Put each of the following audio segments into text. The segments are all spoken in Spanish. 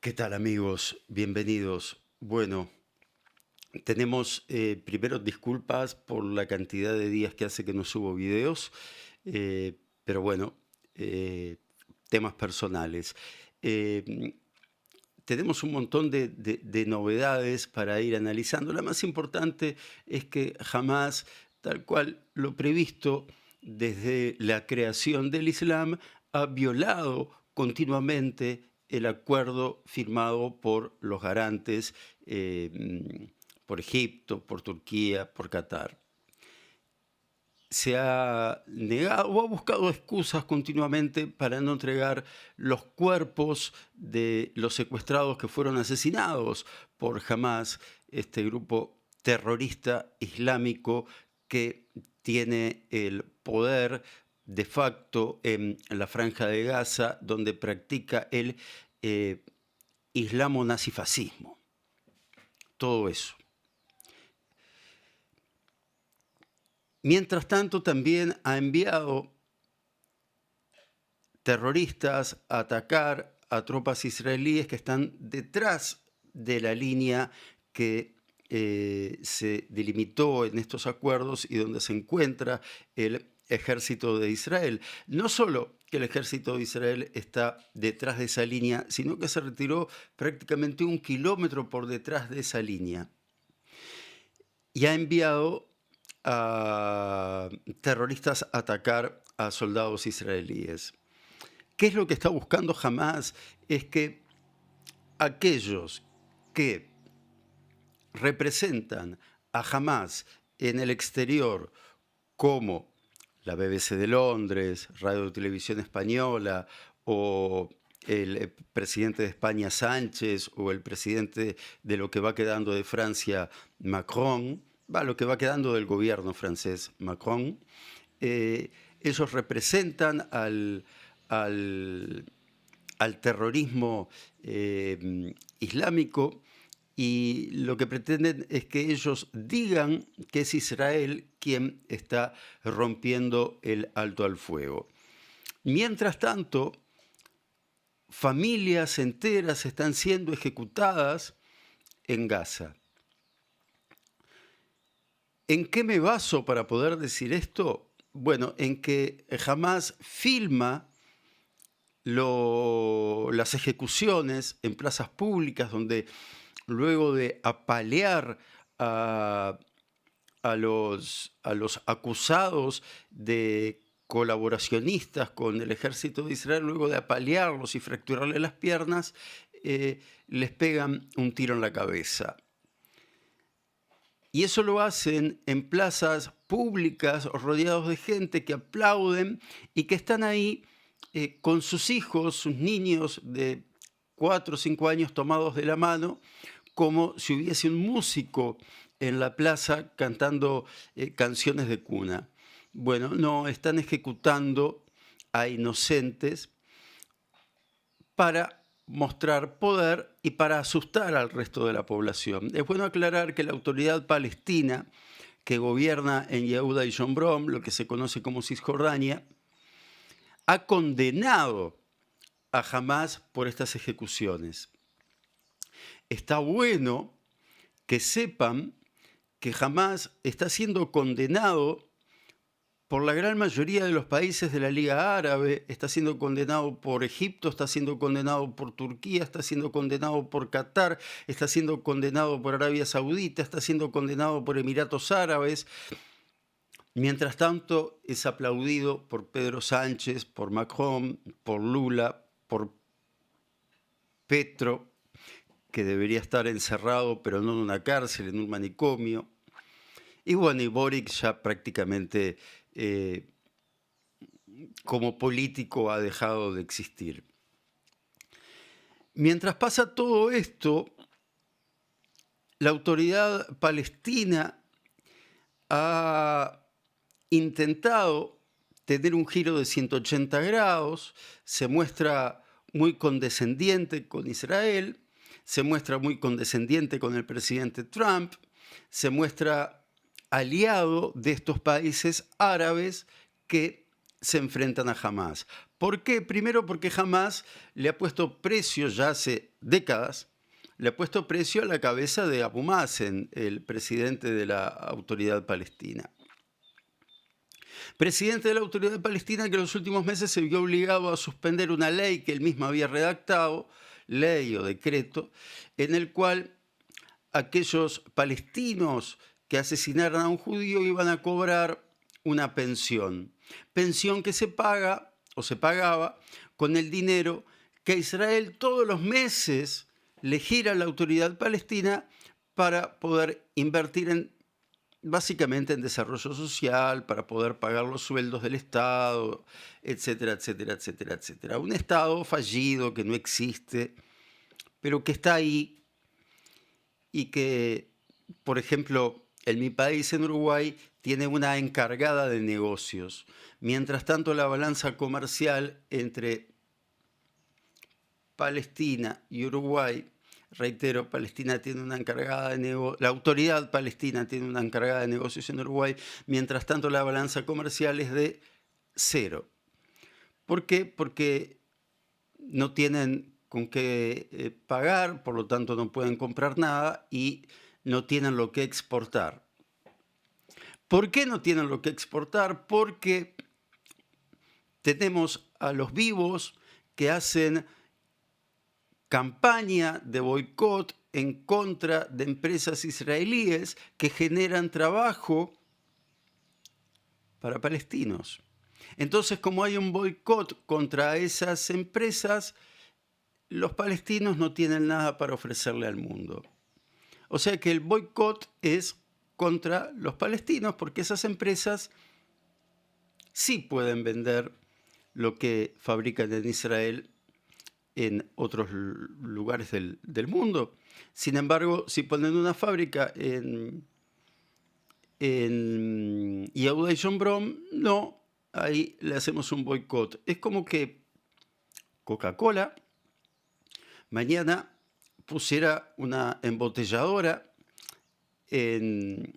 ¿Qué tal, amigos? Bienvenidos. Bueno, tenemos primero disculpas por la cantidad de días que hace que no subo videos, pero bueno, eh, temas personales. Eh, Tenemos un montón de novedades para ir analizando. La más importante es que jamás, tal cual lo previsto desde la creación del Islam, ha violado continuamente el acuerdo firmado por los garantes, por Egipto, por Turquía, por Qatar. Se ha negado o ha buscado excusas continuamente para no entregar los cuerpos de los secuestrados que fueron asesinados por Hamas, este grupo terrorista islámico que tiene el poder de facto en la Franja de Gaza, donde practica el islamo-nazifascismo. Todo eso. Mientras tanto, también ha enviado terroristas a atacar a tropas israelíes que están detrás de la línea que se delimitó en estos acuerdos y donde se encuentra el ejército de Israel. No solo que el ejército de Israel está detrás de esa línea, sino que se retiró prácticamente 1 kilómetro por detrás de esa línea. Y ha enviado a terroristas a atacar a soldados israelíes. ¿Qué es lo que está buscando Hamas? Es que aquellos que representan a Hamas en el exterior, como la BBC de Londres, Radio y Televisión Española, o el presidente de España Sánchez, o el presidente de lo que va quedando de Francia Macron, lo que va quedando del gobierno francés Macron, ellos representan al terrorismo islámico, y lo que pretenden es que ellos digan que es Israel quien está rompiendo el alto al fuego. Mientras tanto, familias enteras están siendo ejecutadas en Gaza. ¿En qué me baso para poder decir esto? Bueno, en que Hamas filma las ejecuciones en plazas públicas, donde luego de apalear a los acusados de colaboracionistas con el ejército de Israel, luego de apalearlos y fracturarles las piernas, les pegan un tiro en la cabeza. Y eso lo hacen en plazas públicas, rodeados de gente que aplauden y que están ahí con sus hijos, sus niños de 4 o 5 años tomados de la mano, como si hubiese un músico en la plaza cantando canciones de cuna. Bueno, no, están ejecutando a inocentes para mostrar poder y para asustar al resto de la población. Es bueno aclarar que la autoridad palestina que gobierna en Yehuda y Shomron, lo que se conoce como Cisjordania, ha condenado a Hamas por estas ejecuciones. Está bueno que sepan que Hamas está siendo condenado por la gran mayoría de los países de la Liga Árabe, está siendo condenado por Egipto, está siendo condenado por Turquía, está siendo condenado por Qatar, está siendo condenado por Arabia Saudita, está siendo condenado por Emiratos Árabes. Mientras tanto, es aplaudido por Pedro Sánchez, por Macron, por Lula, por Petro, que debería estar encerrado, pero no en una cárcel, en un manicomio. Y bueno, y Boric ya prácticamente como político ha dejado de existir. Mientras pasa todo esto, la autoridad palestina ha intentado tener un giro de 180 grados, se muestra muy condescendiente con Israel, se muestra muy condescendiente con el presidente Trump, se muestra aliado de estos países árabes que se enfrentan a Hamas. ¿Por qué? Primero porque Hamás le ha puesto precio ya hace décadas, le ha puesto precio a la cabeza de Abu Mazen, el presidente de la Autoridad Palestina. Presidente de la Autoridad Palestina que en los últimos meses se vio obligado a suspender una ley que él mismo había redactado, ley o decreto, en el cual aquellos palestinos que asesinaran a un judío iban a cobrar una pensión que se paga o se pagaba con el dinero que Israel todos los meses le gira a la Autoridad Palestina para poder invertir básicamente en desarrollo social, para poder pagar los sueldos del Estado, etcétera, etcétera, etcétera, etcétera. Un Estado fallido que no existe, pero que está ahí y que, por ejemplo, en mi país, en Uruguay, tiene una encargada de negocios. Mientras tanto, la balanza comercial entre Palestina y Uruguay, reitero, Palestina tiene una encargada de negocios, la autoridad palestina tiene una encargada de negocios en Uruguay, mientras tanto la balanza comercial es de cero. ¿Por qué? Porque no tienen con qué pagar, por lo tanto no pueden comprar nada y no tienen lo que exportar. ¿Por qué no tienen lo que exportar? Porque tenemos a los vivos que hacen campaña de boicot en contra de empresas israelíes que generan trabajo para palestinos. Entonces, como hay un boicot contra esas empresas, los palestinos no tienen nada para ofrecerle al mundo. O sea que el boicot es contra los palestinos porque esas empresas sí pueden vender lo que fabrican en Israel en otros lugares del mundo. Sin embargo, si ponen una fábrica en Yehuda y Shomron, no, ahí le hacemos un boicot. Es como que Coca-Cola mañana pusiera una embotelladora en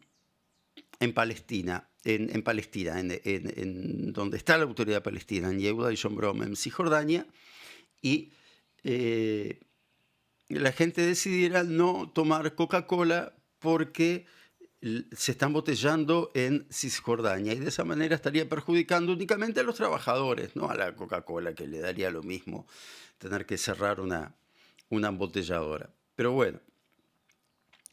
Palestina, en donde está la autoridad palestina, en Yehuda y Shomron, en Cisjordania, y la gente decidiera no tomar Coca-Cola porque se está embotellando en Cisjordania y de esa manera estaría perjudicando únicamente a los trabajadores, no a la Coca-Cola, que le daría lo mismo tener que cerrar una embotelladora. Pero bueno,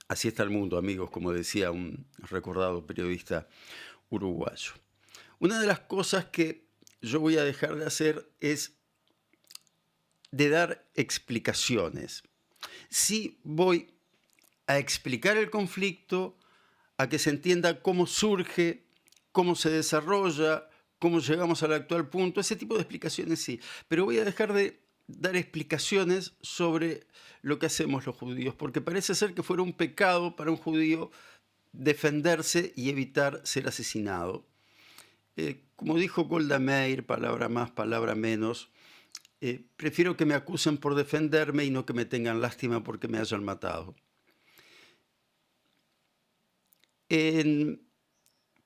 así está el mundo, amigos, como decía un recordado periodista uruguayo. Una de las cosas que yo voy a dejar de hacer es de dar explicaciones. Sí voy a explicar el conflicto, a que se entienda cómo surge, cómo se desarrolla, cómo llegamos al actual punto, ese tipo de explicaciones sí, pero voy a dejar de dar explicaciones sobre lo que hacemos los judíos, porque parece ser que fuera un pecado para un judío defenderse y evitar ser asesinado. Como dijo Golda Meir, palabra más, palabra menos, prefiero que me acusen por defenderme y no que me tengan lástima porque me hayan matado.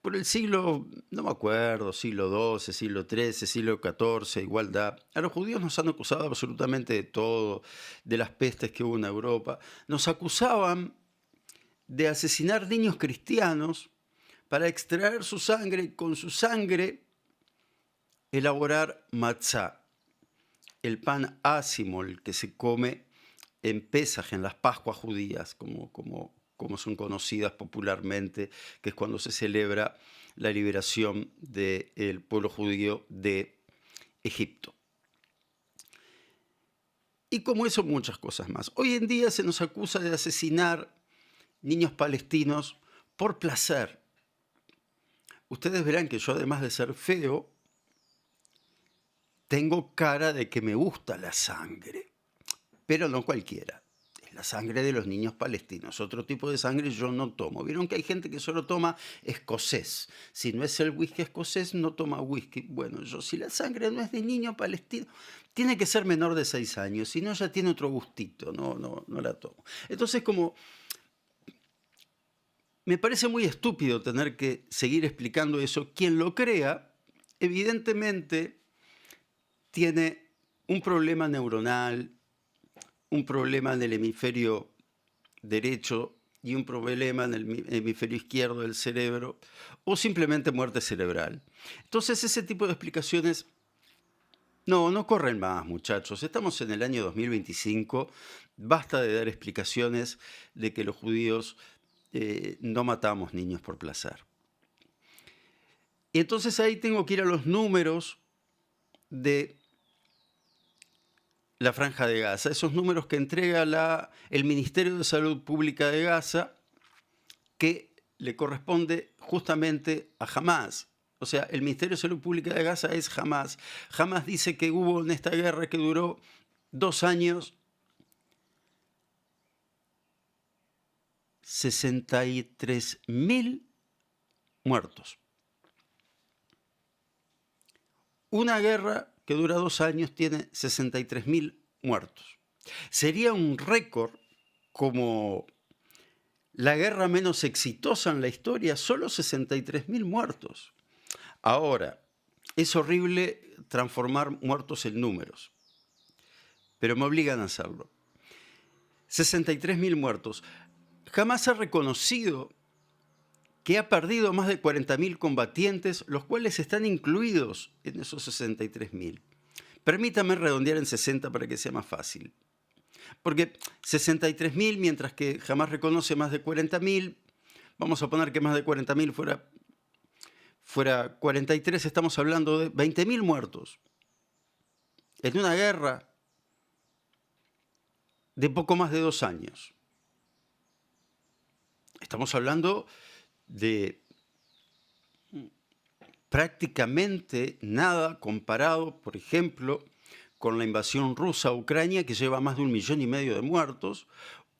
Por el siglo, no me acuerdo, siglo XII, siglo XIII, siglo XIV, igualdad, a los judíos nos han acusado absolutamente de todo, de las pestes que hubo en Europa. Nos acusaban de asesinar niños cristianos para extraer su sangre y con su sangre elaborar matzá, el pan ácimol que se come en Pesaj, en las Pascuas judías, como son conocidas popularmente, que es cuando se celebra la liberación del pueblo judío de Egipto. Y como eso, muchas cosas más. Hoy en día se nos acusa de asesinar niños palestinos por placer. Ustedes verán que yo, además de ser feo, tengo cara de que me gusta la sangre, pero no cualquiera. Es la sangre de los niños palestinos. Otro tipo de sangre yo no tomo. Vieron que hay gente que solo toma escocés. Si no es el whisky escocés, no toma whisky. Bueno, yo, si la sangre no es de niño palestino, tiene que ser menor de 6 años. Si no, ya tiene otro gustito. No la tomo. Entonces, como me parece muy estúpido tener que seguir explicando eso, quien lo crea, evidentemente tiene un problema neuronal, un problema en el hemisferio derecho y un problema en el hemisferio izquierdo del cerebro, o simplemente muerte cerebral. Entonces ese tipo de explicaciones no corren más, muchachos. Estamos en el año 2025. Basta de dar explicaciones de que los judíos no matamos niños por placer. Y entonces ahí tengo que ir a los números de la Franja de Gaza, esos números que entrega el Ministerio de Salud Pública de Gaza, que le corresponde justamente a Hamás. O sea, el Ministerio de Salud Pública de Gaza es Hamás. Hamás dice que hubo en esta guerra que duró 2 años 63.000 muertos. Una guerra que dura 2 años tiene 63.000 muertos. Sería un récord como la guerra menos exitosa en la historia, solo 63.000 muertos. Ahora, es horrible transformar muertos en números, pero me obligan a hacerlo. 63.000 muertos. Jamás ha reconocido que ha perdido más de 40.000 combatientes, los cuales están incluidos en esos 63.000. Permítame redondear en 60 para que sea más fácil. Porque 63.000, mientras que jamás reconoce más de 40.000, vamos a poner que más de 40.000 fuera 43, estamos hablando de 20.000 muertos. En una guerra de poco más de 2 años. Estamos hablando de prácticamente nada comparado, por ejemplo, con la invasión rusa a Ucrania, que lleva más de 1,5 millones de muertos,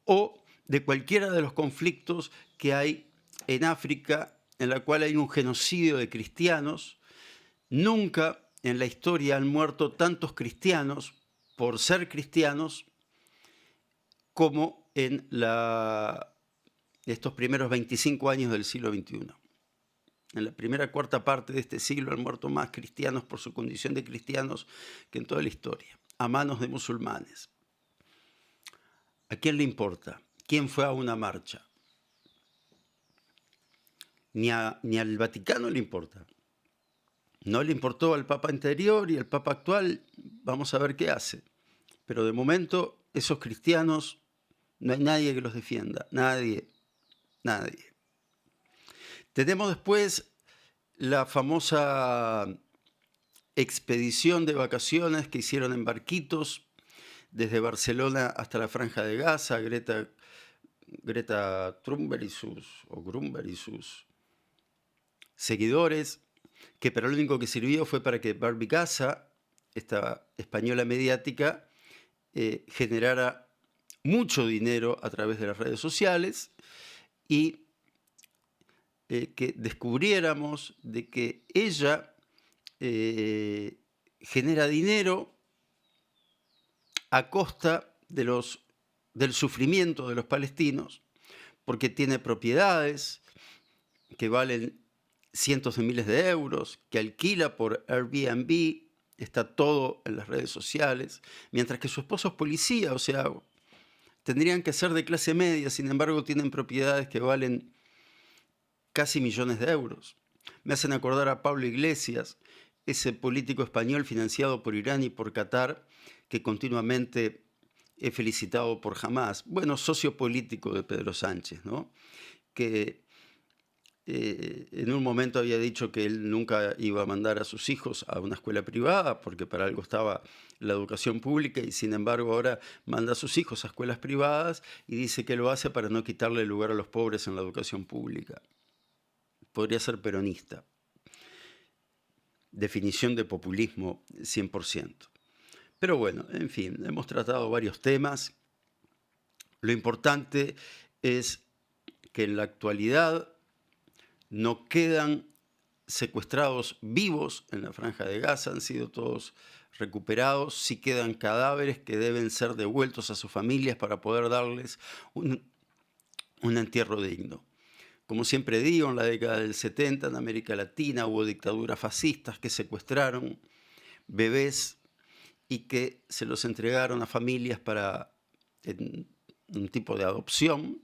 o de cualquiera de los conflictos que hay en África, en la cual hay un genocidio de cristianos. Nunca en la historia han muerto tantos cristianos por ser cristianos como en estos primeros 25 años del siglo XXI. En la primera cuarta parte de este siglo han muerto más cristianos por su condición de cristianos que en toda la historia, a manos de musulmanes. ¿A quién le importa? ¿Quién fue a una marcha? Ni al Vaticano le importa. No le importó al Papa anterior y al Papa actual, vamos a ver qué hace. Pero de momento, esos cristianos, no hay nadie que los defienda, nadie. Tenemos después la famosa expedición de vacaciones que hicieron en barquitos desde Barcelona hasta la Franja de Gaza, Greta Thunberg y sus seguidores, que para lo único que sirvió fue para que Barbie Gaza, esta española mediática, generara mucho dinero a través de las redes sociales y que descubriéramos de que ella genera dinero a costa del sufrimiento de los palestinos, porque tiene propiedades que valen cientos de miles de euros, que alquila por Airbnb, está todo en las redes sociales, mientras que su esposo es policía, o sea, tendrían que ser de clase media, sin embargo tienen propiedades que valen casi millones de euros. Me hacen acordar a Pablo Iglesias, ese político español financiado por Irán y por Qatar, que continuamente es felicitado por Hamás. Bueno, socio político de Pedro Sánchez, ¿no? Que en un momento había dicho que él nunca iba a mandar a sus hijos a una escuela privada, porque para algo estaba la educación pública, y sin embargo ahora manda a sus hijos a escuelas privadas y dice que lo hace para no quitarle el lugar a los pobres en la educación pública. Podría ser peronista. Definición de populismo 100%. Pero bueno, en fin, hemos tratado varios temas. Lo importante es que en la actualidad no quedan secuestrados vivos en la Franja de Gaza, han sido todos recuperados. Sí quedan cadáveres que deben ser devueltos a sus familias para poder darles un entierro digno. Como siempre digo, en la década del 70 en América Latina hubo dictaduras fascistas que secuestraron bebés y que se los entregaron a familias para en un tipo de adopción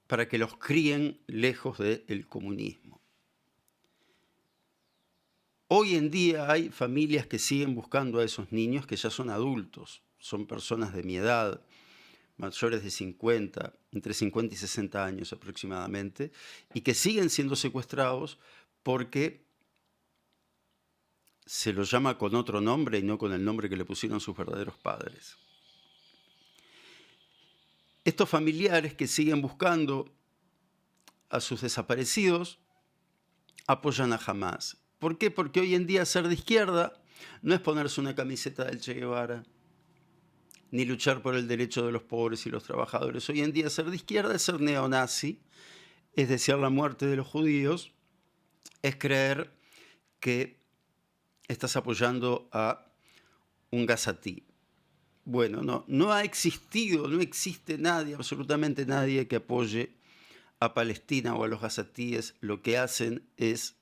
para que los críen lejos del comunismo. Hoy en día hay familias que siguen buscando a esos niños que ya son adultos, son personas de mi edad, mayores de 50, entre 50 y 60 años aproximadamente, y que siguen siendo secuestrados porque se los llama con otro nombre y no con el nombre que le pusieron sus verdaderos padres. Estos familiares que siguen buscando a sus desaparecidos apoyan a Hamás. ¿Por qué? Porque hoy en día ser de izquierda no es ponerse una camiseta del Che Guevara, ni luchar por el derecho de los pobres y los trabajadores. Hoy en día ser de izquierda es ser neonazi, es desear la muerte de los judíos, es creer que estás apoyando a un gazatí. Bueno, no ha existido, no existe nadie, absolutamente nadie que apoye a Palestina o a los gazatíes. Lo que hacen es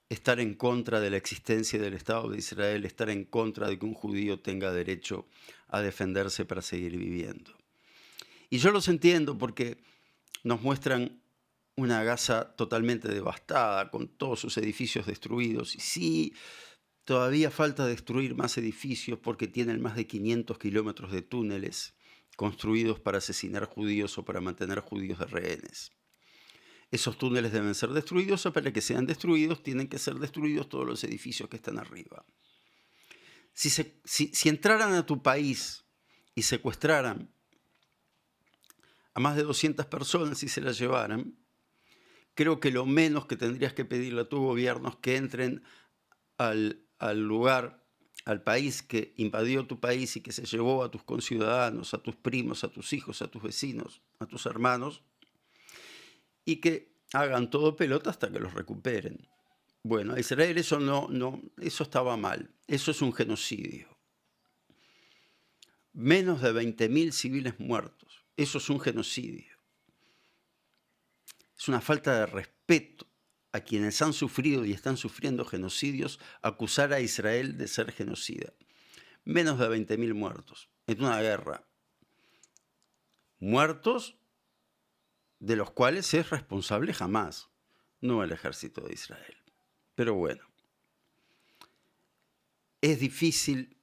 estar en contra de la existencia del Estado de Israel, estar en contra de que un judío tenga derecho a defenderse para seguir viviendo. Y yo los entiendo porque nos muestran una Gaza totalmente devastada, con todos sus edificios destruidos. Y sí, todavía falta destruir más edificios porque tienen más de 500 kilómetros de túneles construidos para asesinar judíos o para mantener judíos de rehenes. Esos túneles deben ser destruidos, o para que sean destruidos tienen que ser destruidos todos los edificios que están arriba. Si entraran a tu país y secuestraran a más de 200 personas y se las llevaran, creo que lo menos que tendrías que pedirle a tu gobierno es que entren al lugar, al país que invadió tu país y que se llevó a tus conciudadanos, a tus primos, a tus hijos, a tus vecinos, a tus hermanos, y que hagan todo pelota hasta que los recuperen. Bueno, a Israel eso estaba mal. Eso es un genocidio. Menos de 20.000 civiles muertos. Eso es un genocidio. Es una falta de respeto a quienes han sufrido y están sufriendo genocidios, acusar a Israel de ser genocida. Menos de 20.000 muertos en una guerra. Muertos de los cuales es responsable Hamás, no el ejército de Israel. Pero bueno, es difícil.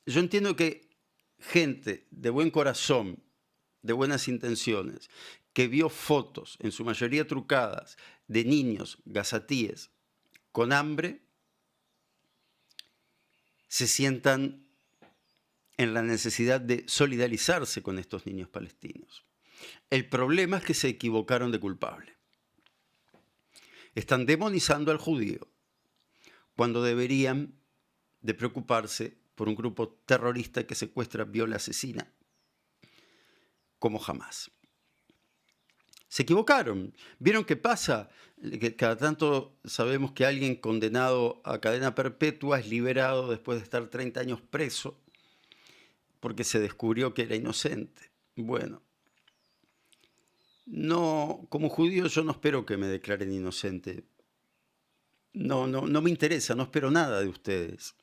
Yo entiendo que gente de buen corazón, de buenas intenciones, que vio fotos, en su mayoría trucadas, de niños gazatíes con hambre, se sientan en la necesidad de solidarizarse con estos niños palestinos. El problema es que se equivocaron de culpable. Están demonizando al judío cuando deberían de preocuparse por un grupo terrorista que secuestra, viola, asesina, como Hamás. Se equivocaron. ¿Vieron qué pasa? Que cada tanto sabemos que alguien condenado a cadena perpetua es liberado después de estar 30 años preso porque se descubrió que era inocente. Bueno, no, como judío yo no espero que me declaren inocente. No me interesa, no espero nada de ustedes.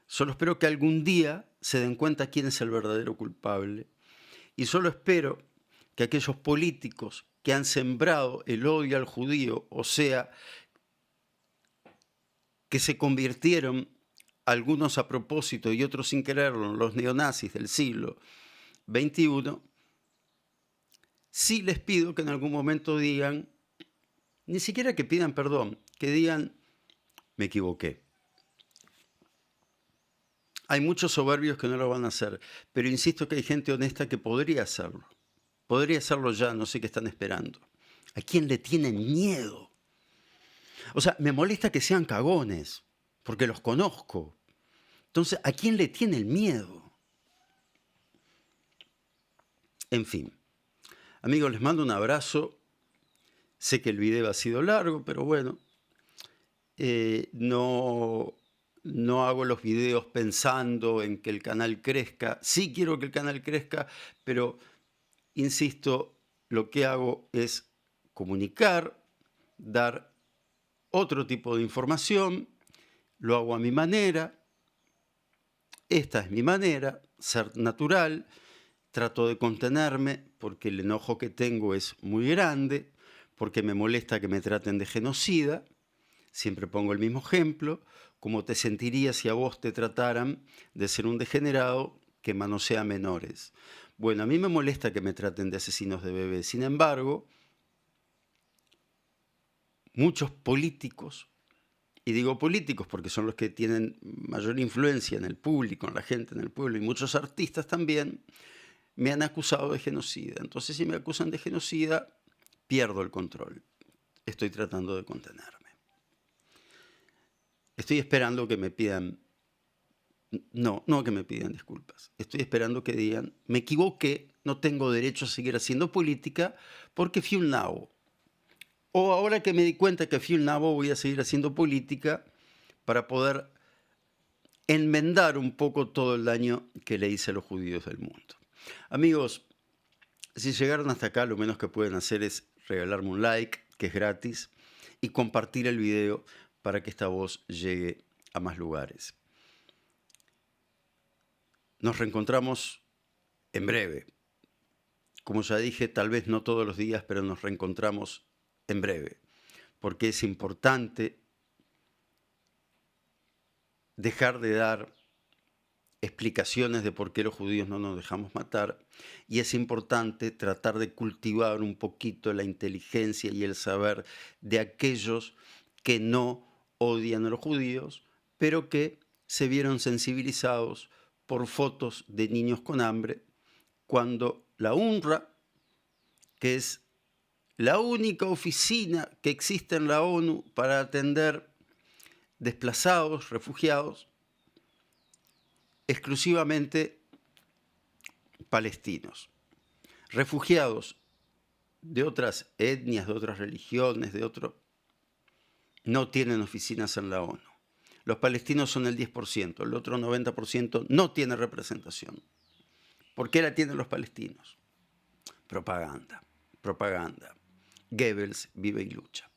Solo espero que algún día se den cuenta quién es el verdadero culpable. Y solo espero que aquellos políticos que han sembrado el odio al judío, o sea, que se convirtieron, algunos a propósito y otros sin quererlo, en los neonazis del siglo XXI, sí les pido que en algún momento digan, ni siquiera que pidan perdón, que digan, me equivoqué. Hay muchos soberbios que no lo van a hacer, pero insisto que hay gente honesta que podría hacerlo. Podría hacerlo ya, no sé qué están esperando. ¿A quién le tienen miedo? O sea, me molesta que sean cagones, porque los conozco. Entonces, ¿a quién le tiene el miedo? En fin. Amigos, les mando un abrazo. Sé que el video ha sido largo, pero bueno, no hago los videos pensando en que el canal crezca. Sí quiero que el canal crezca, pero insisto, lo que hago es comunicar, dar otro tipo de información, lo hago a mi manera, esta es mi manera, ser natural, trato de contenerme porque el enojo que tengo es muy grande, porque me molesta que me traten de genocida. Siempre pongo el mismo ejemplo: ¿cómo te sentirías si a vos te trataran de ser un degenerado que manosea menores? Bueno, a mí me molesta que me traten de asesinos de bebés. Sin embargo, muchos políticos, y digo políticos porque son los que tienen mayor influencia en el público, en la gente, en el pueblo, y muchos artistas también, me han acusado de genocida. Entonces, si me acusan de genocida, pierdo el control. Estoy tratando de contenerme. Estoy esperando que me pidan, no que me pidan disculpas. Estoy esperando que digan, me equivoqué, no tengo derecho a seguir haciendo política porque fui un nabo. O ahora que me di cuenta que fui un nabo, voy a seguir haciendo política para poder enmendar un poco todo el daño que le hice a los judíos del mundo. Amigos, si llegaron hasta acá, lo menos que pueden hacer es regalarme un like, que es gratis, y compartir el video para que esta voz llegue a más lugares. Nos reencontramos en breve. Como ya dije, tal vez no todos los días, pero nos reencontramos en breve, porque es importante dejar de dar explicaciones de por qué los judíos no nos dejamos matar, y es importante tratar de cultivar un poquito la inteligencia y el saber de aquellos que no odian a los judíos, pero que se vieron sensibilizados por fotos de niños con hambre, cuando la UNRWA, que es la única oficina que existe en la ONU para atender desplazados, refugiados, exclusivamente palestinos. Refugiados de otras etnias, de otras religiones, no tienen oficinas en la ONU. Los palestinos son el 10%, el otro 90% no tiene representación. ¿Por qué la tienen los palestinos? Propaganda, propaganda. Goebbels vive y lucha.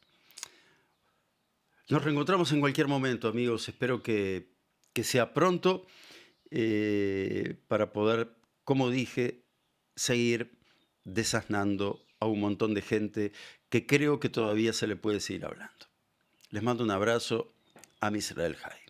Nos reencontramos en cualquier momento, amigos. Espero que sea pronto para poder, como dije, seguir desasnando a un montón de gente que creo que todavía se le puede seguir hablando. Les mando un abrazo. Am Israel Chai.